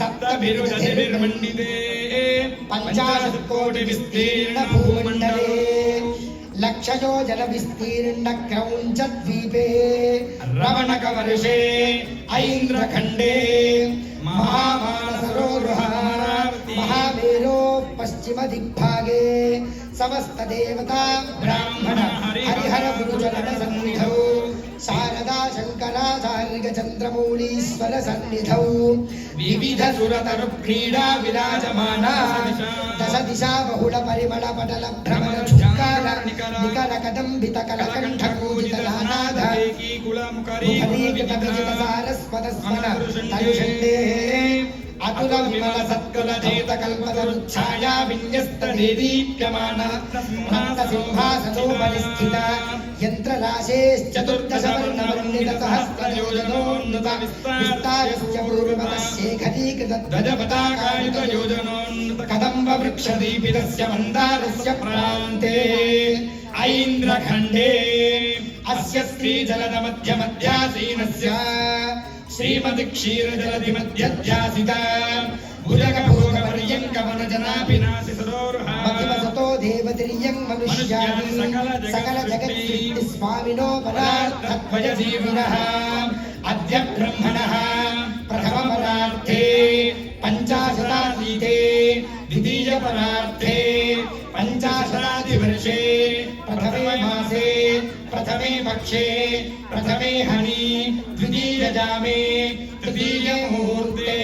सप्तभिरुदधिर्मण्डिते पंचाशत्कोटिविस्तीर्णभूमण्डले लक्षयोजनविस्तीर्णक्रौञ्चद्वीपे रमणकवर्षे ऐन्द्रखण्डे महामानसरोरुहा महामेरो पश्चिमदिग्भागे समस्तदेवता ब्राह्मण हरिहर गुरुजनसन्निधौ शारदा शङ्कराचार्य चन्द्रमौलीश्वर सन्निधौ विविध सुरतरुक्रीडा विराजमाना दश दिशा बहुल परिमल पटल भ्रमण झुक्कार निकर कदम्बित कलकण्ठ पूजित नानाद मुखरीकृत विजित सारस्वत स्मर तनुषण्डे अतुल विमल सत्कुल धीत कल्पतरुच्छाया विन्यस्त देदीप्यमान भक्त सिंहासनोपरिस्थिता यन्त्रराशेश्चतुर्दश वर्णवर्णित सहस्रयोजनोन्नुत विस्तारस्य पूर्वतः शेखरीकृत ध्वजपताकायुत योजनोन्नुत कदम्ब वृक्षदीपितस्य मन्दारस्य प्रान्ते ऐन्द्रखण्डे अस्य श्रीजलद मध्यमध्यासीनस्य श्रीमति क्षीरजलधि मध्यध्यासिता भुजगभोगपर्यङ्कमनजनाभिनाशि सरोरुहा मतिमसतो देवतिर्यं मनुष्याणि सकल जगत् स्वामिनो परार्थद्वयजीविनः अद्य ब्रह्मणः प्रथमपरार्थे पञ्चाशतातीते द्वितीयपरार्थे पञ्चाशतादिवर्षे प्रथमे मासे प्रथमे पक्षे प्रथमे हनि द्वितीयजामे तृतीयमुहूर्ते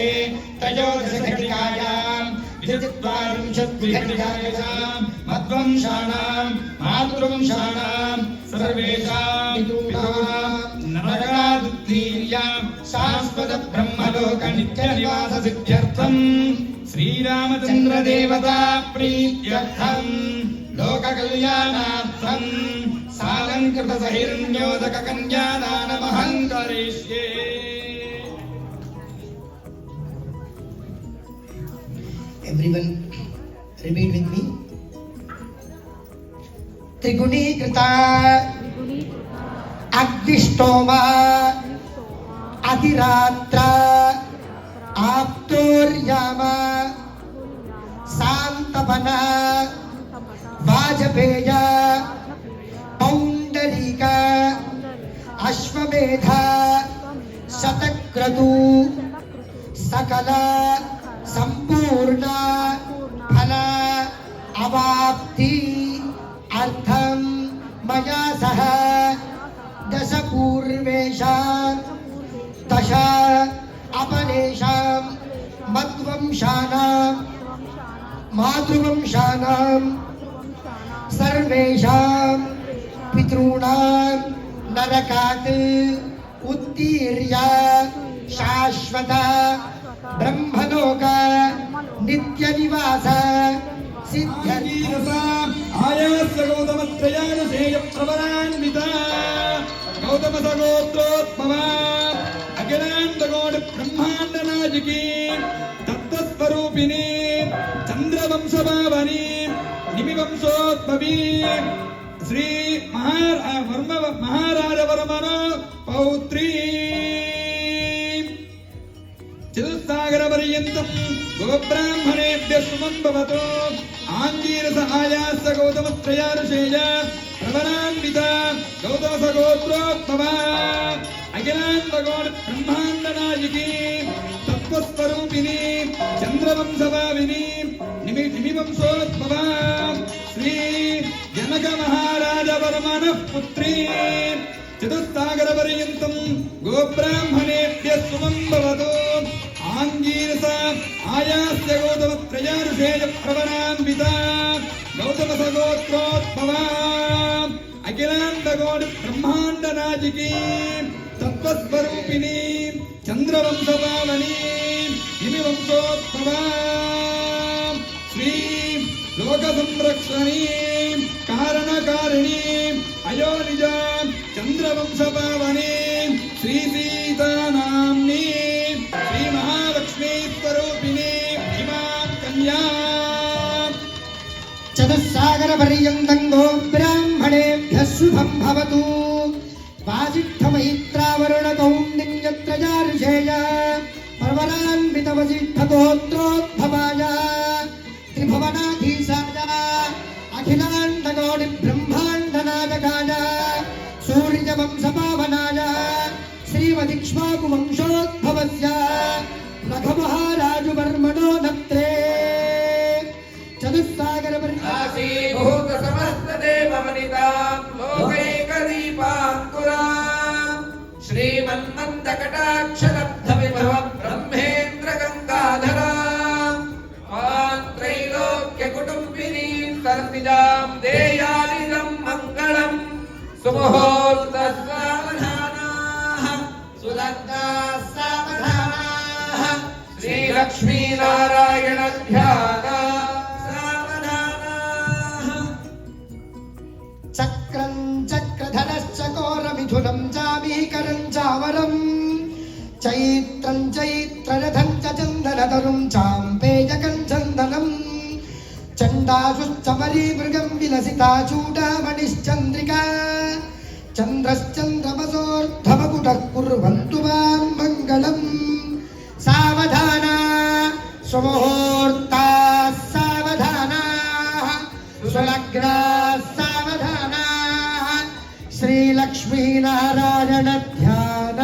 त्रयोदशघटिकायां द्विचत्वारिंशद्विघटिकायां मध्वंशानां मातृवंशानां सर्वेषां पितॄणां नरकादुत्तीर्यां शाश्वत ब्रह्मलोक नित्यनिवास सिद्ध्यर्थं श्रीरामचन्द्र देवता प्रीत्यर्थं लोककल्याणार्थं सालंकृत सहिरण्योदक कन्यादानमहं करिष्ये। Everyone repeat with me. त्रिगुणीकृता अग्निष्टोमा अतिरात्र आप्तोर्यामा शांतपना वाजपेय पौंडरीक अश्वमेध शतक्रतु सकल संपूर्ण फल अवाप्ति अर्थम मया सह दश पूर्वेषां दश अपरेषां मध्वंशानां मातृवंशानां सर्वेषां पितॄणां नरकात् उत्तीर्य शाश्वत ब्रह्मलोक नित्यनिवास सिद्ध्यर्थं आयास्य गौतमत्रयानुसेय प्रवरान्विता गौतमसगोत्रोद्भवा अखिलाण्डकोटि ब्रह्माण्डनायकी तत्त्वस्वरूपिणी चन्द्रवंशभावनी निमिवंशोद्भवी श्री महाराजवर्मण पौत्री चतुस्सागरपर्यन्तं गोब्राह्मणेभ्यः शुभं भवतु। आङ्गीरस आयास्य गौतमत्रयानुषेय प्रवरान्विता गौतमसगोत्रोद्भवा अखिलाण्डकोटि ब्रह्माण्डनायकी तत्त्वस्वरूपिणी चन्द्रवंशभाविनी निमिवंशोद्भवा श्री जनक महाराजवर्मणः पुत्री चतुस्सागरपर्यन्तं गोब्राह्मणेभ्यः शुभं भवतु। आङ्गीरस आयास्य गौतमत्रयानुषेय प्रवरान्विता गौतमसगोत्रोद्भवा अखिलाण्डकोटि ब्रह्माण्डनायकी तत्त्वस्वरूपिणी चन्द्रवंशभावनी निमिवंशोद्भवा श्री लोकसंरक्षणी कारणकारिणी अयोनिजा चन्द्रवंशभावनी श्री सीतानाम्नी श्री महालक्ष्मी स्वरूपिणी इमां कन्या चतुस्सागरपर्यन्तं गोब्राह्मणेभ्यः शुभं भवतु। वाजिष्ठमैत्रावरुणकौण्डिन्यत्रया वसिष्ठगोत्रोद्भवाय त्रिभुवनाधीशाय अखिलाण्डकोटि ब्रह्माण्डनायकाय सूर्यवंशपावनाय श्रीमदिक्ष्वाकुवंशोद्भवस्य रघुमहाराजुवर्मणो नत्रे श्रीमन्मन्दकटाक्षलब्धविभव ब्रह्मेन्द्र गङ्गाधरा त्रैलोक्यकुटुम्बिनी सर्तिजां देयानिदं मङ्गलम् सुमुहूर्तसावधानाः सुलग्नाः सावधानाः श्रीलक्ष्मीनारायण ध्याना चक्रं चक्रधरश्चकोरमिथुनं चामीकरं चावरं चैत्रं चैत्ररथं च चन्दनतरुं चाम्पेजकं चन्दनं चण्डाशुश्चमरीमृगं विलसिता चूडामणिश्चन्द्रिका चन्द्रश्चन्द्रमसोर्ध्वमकुटः कुर्वन्तु मां मङ्गलम् सावधाना सुमुहूर्ताः सावधानाः सुलग्नाः श्रीलक्ष्मीनारायण ध्यान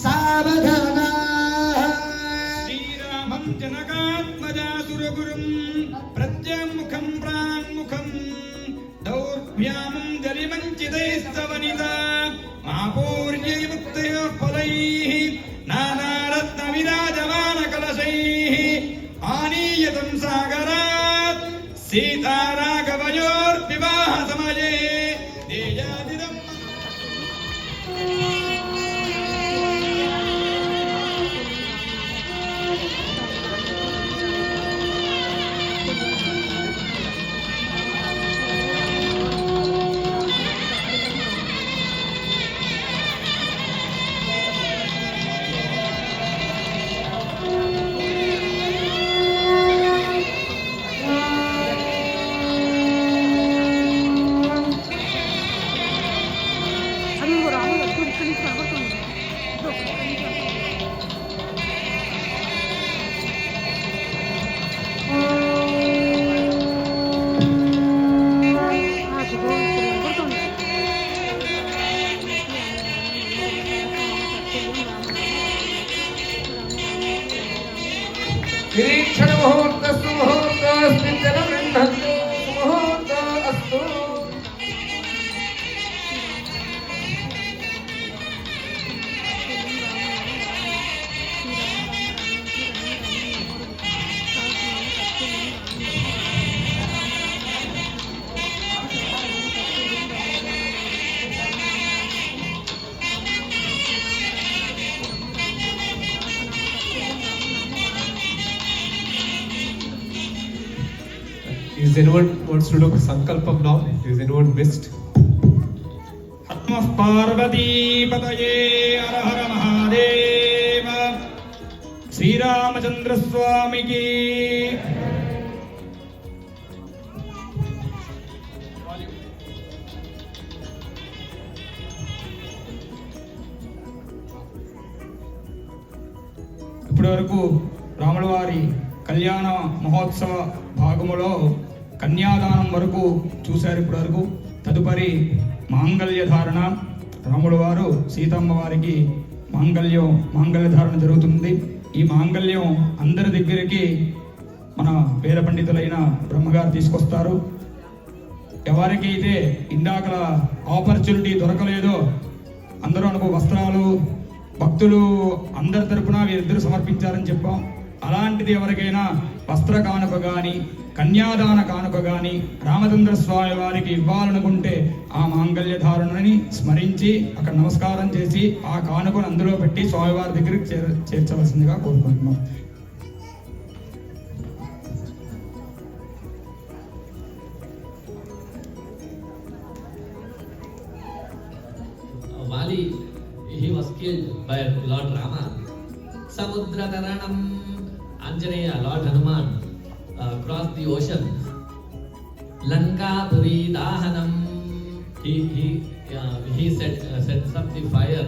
सावधाना श्रीरामं जनकात्मजासुरगुरुं प्रत्यमुखं प्राङ्मुखं दौर्भ्यामं जलिमञ्चितैस्तवनिता मापूर्यैमुक्तयोः फलैः नानारत्नविराजमानकलशैः आनीयतं सागरात् सीताराघवयोर्विवाहसमये निरीक्षण मुहूर्तस्तु मुहूर्तस्मिन् जनगृह्णन्तु मुहूर्त अस्तु Is anyone wants to do Sankalpam now? Is anyone missed? नमः पार्वतीपतये हर हर महादेव श्रीरामचंद्र स्वामी की ఇప్పటి వరకు రాముల వారి కళ్యాణ మహోత్సవ భాగములో కన్యాదానం వరకు చూశారు. ఇప్పటి వరకు తదుపరి మాంగళ్య ధారణ, రాముల వారు సీతమ్మ వారికి మాంగళ్య ధారణ జరుగుతుంది. ఈ మాంగళ్యం అందరి దగ్గరికి మన వేద పండితులైన బ్రహ్మగారు తీసుకొస్తారు. ఎవరికైతే ఇందాకల ఆపర్చునిటీ దొరకలేదో అందరూ అనుకో వస్త్రాలు భక్తులు అందరి తరపున వీరిద్దరు సమర్పించారని చెప్పాం. అలాంటిది ఎవరికైనా వస్త్ర కానుక కానీ కన్యాదాన కానుక కానీ రామచంద్ర స్వామి వారికి ఇవ్వాలనుకుంటే ఆ మాంగళ్య ధారణని స్మరించి అక్కడ నమస్కారం చేసి ఆ కానుకను అందులో పెట్టి స్వామివారి దగ్గరికి చేర్చవలసిందిగా కోరుకుంటున్నాం. Vali, he was killed by Lord Rama. Samudra Taranam, Anjaneya, Lord Hanuman, crossed the ocean. Lanka Puri Dahanam, he set up the fire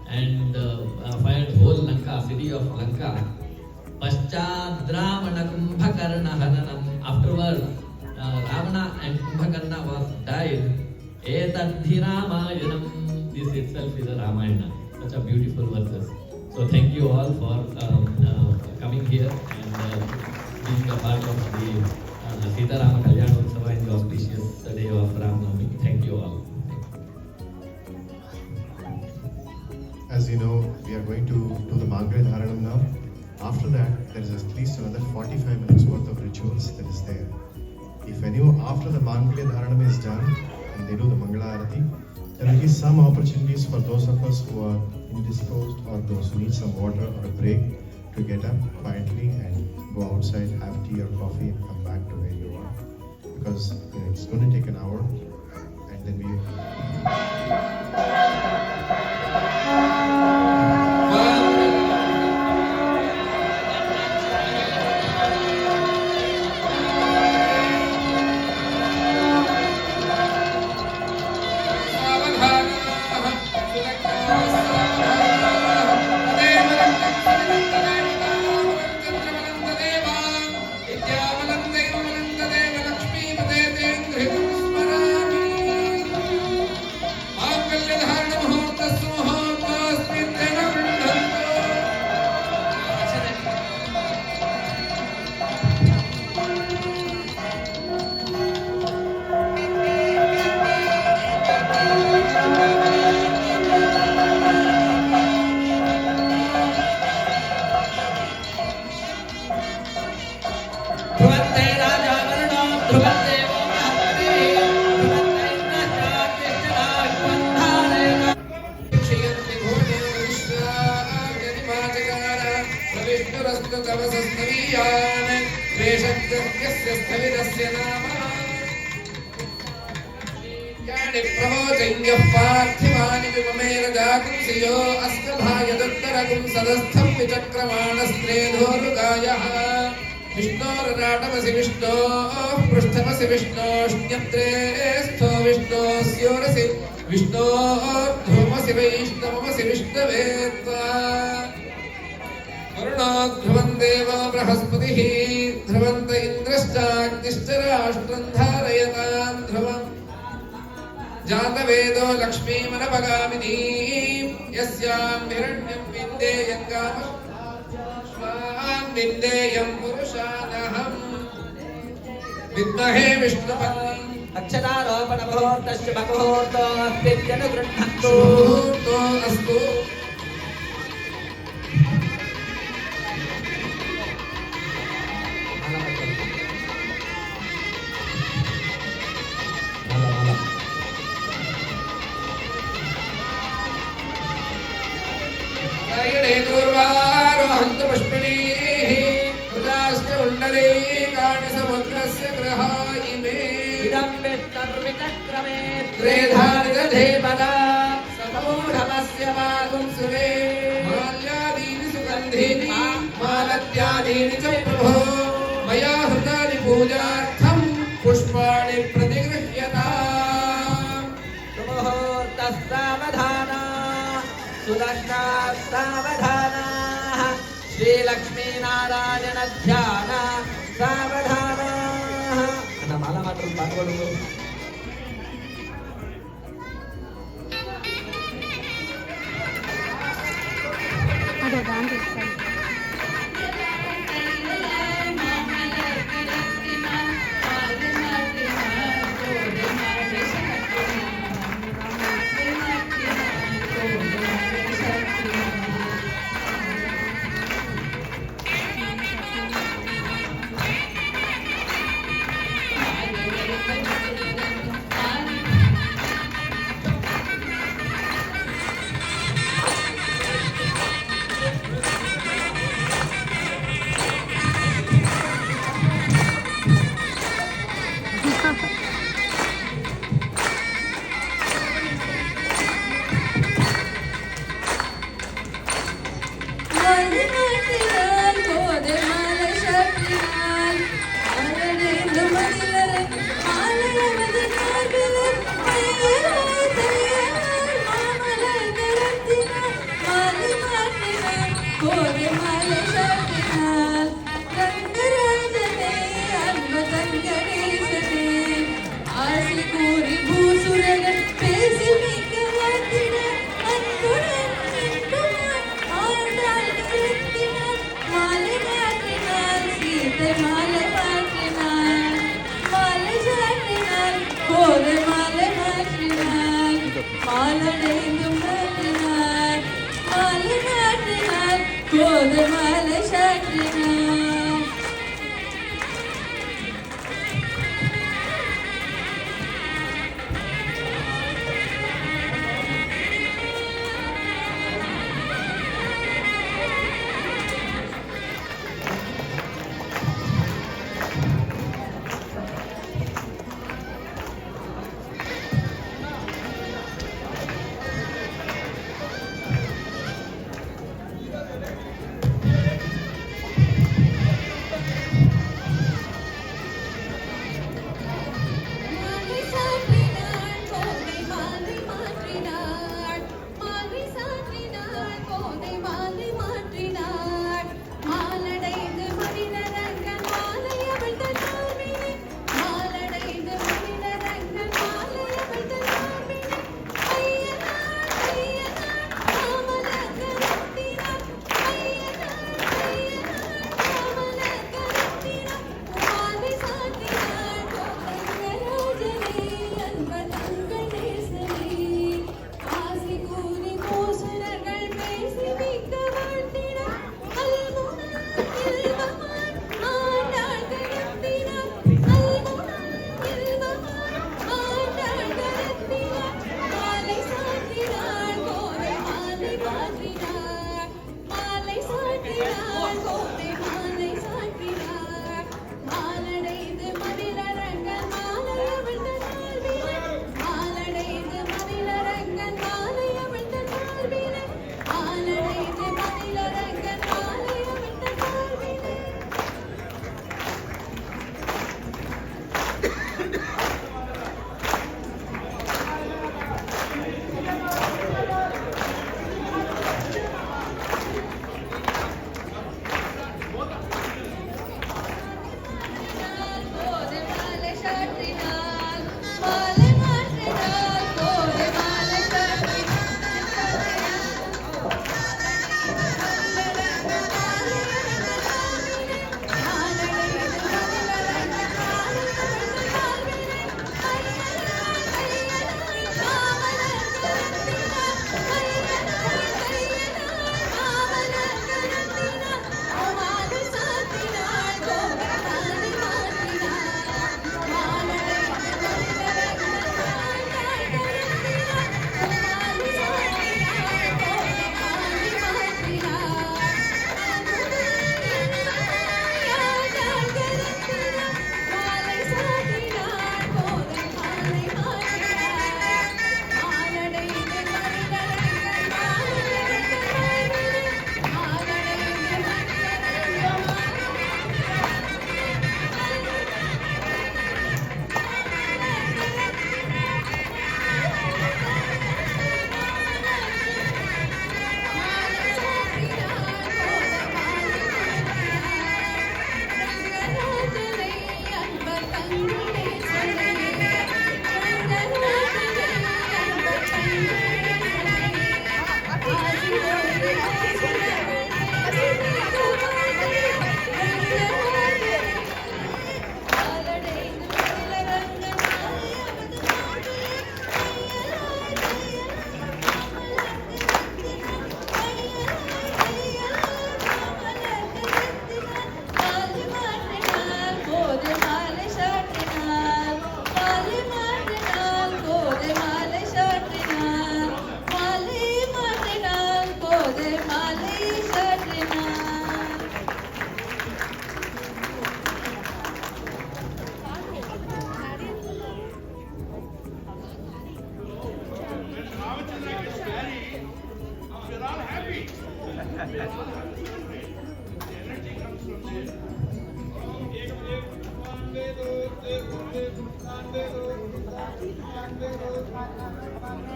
and fired whole Lanka, city of Lanka. Paschadravana Kumbhakarna Hananam. Afterward, Ravana and Kumbhakarna was died. Etadhi Ramayanam. This itself is a Ramayana. Such a beautiful verses. So thank you all for coming here and being a part of the Sita Rama Kalyanotsav in the auspicious day of Ram Navami. Thank you all. As you know, we are going to do the Mangalya Dharanam now. After that, there is at least another 45 minutes worth of rituals that is there. If anyone after the Mangalya Dharanam is done and they do the Mangala Arati, there will be some opportunities for those of us who are indisposed or those who need some water or a break to get up quietly and go outside, have tea or coffee and come back to where you are. Because it's going to take an hour and then we विष्णोरराटमसि विष्णो पृष्ठमसि विष्णोष्ण्यत्रे स्थो विष्णोस्योरसि विष्णोर्ध्रुवमसि वैष्णवमसि विष्णवे वरुणो ध्रुवं देवो बृहस्पतिः ध्रुवन्त इन्द्रश्चाग्निश्च राष्ट्रं धारयतां ध्रुवम् जातवेदो लक्ष्मीमनपगामिनी यस्यां हिरण्यं विन्देयं कामश्वां विन्देयं पुरुषानहम् विद्महे विष्णुपत्नी अक्षरारोपण मुहूर्तस्य मुहूर्तोऽस्तित्यनुगृह्णन्तु मुहूर्तो अस्तु मालत्यादीनि च प्रभो मया हृतानि पूजार्थं पुष्पाणि प्रतिगृह्यताम् मुहूर्तः सावधाना सुलग्ना सावधाना श्रीलक्ष्मीनारायण ध्यान सावधाना अन्न माला मात्रं पाल्गొను అదే దాంట్లో ఇస్తాను மாலடைந்து மாற்றினார் மாலை மாற்றினார் கோதை மாலை சாற்றினார்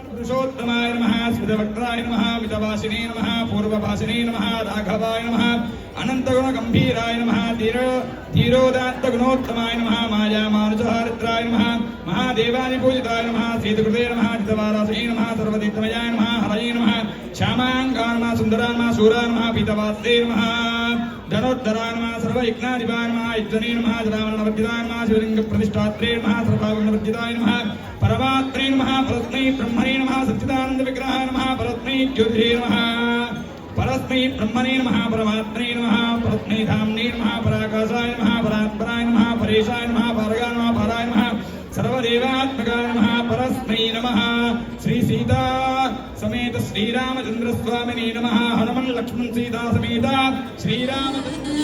पुरुषोत्तमाय नमः स्मृतवक्त्राय नमः मितवासिने नमः पूर्वभासिने नमः राघवाय नमः अनन्तगुणगम्भीराय नमः धीरोदात्तगुणोत्तमाय नमः मायामानुजहारित्राय नमः महादेवादिपूजिताय नमः श्रीकृते नमः चितवारासये नमः सर्वतीर्थमयाय नमः हरये नमः श्यामाङ्गाय नमः सुन्दराय नमः शूराय नमः पीतवास्ते नमः धनोद्धराय नमः सर्वयज्ञाधिपाय नमः यज्ञने नमः जरामरणवर्जिताय नमः शिवलिङ्गप्रतिष्ठात्रे नमः सर्वागुणवर्जिताय नमः परमात्मने नमः परस्मै ब्रह्मणे नमः सच्चिदानंद विग्रहाय नमः परस्मै ज्योतिषे नमः परस्मै ब्रह्मणे नमः परमात्मने नमः परस्मै धाम्ने नमः पराकाशाय नमः परात्पराय नमः परेशाय नमः पारगाय नमः पाराय नमः सर्वदेवात्मकाय नमः परस्मै नमः श्री सीता समेत श्रीरामचंद्र स्वामिने नमः हनुमन् लक्ष्मण सीता समेत श्रीरामचंद्र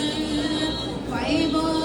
वैभव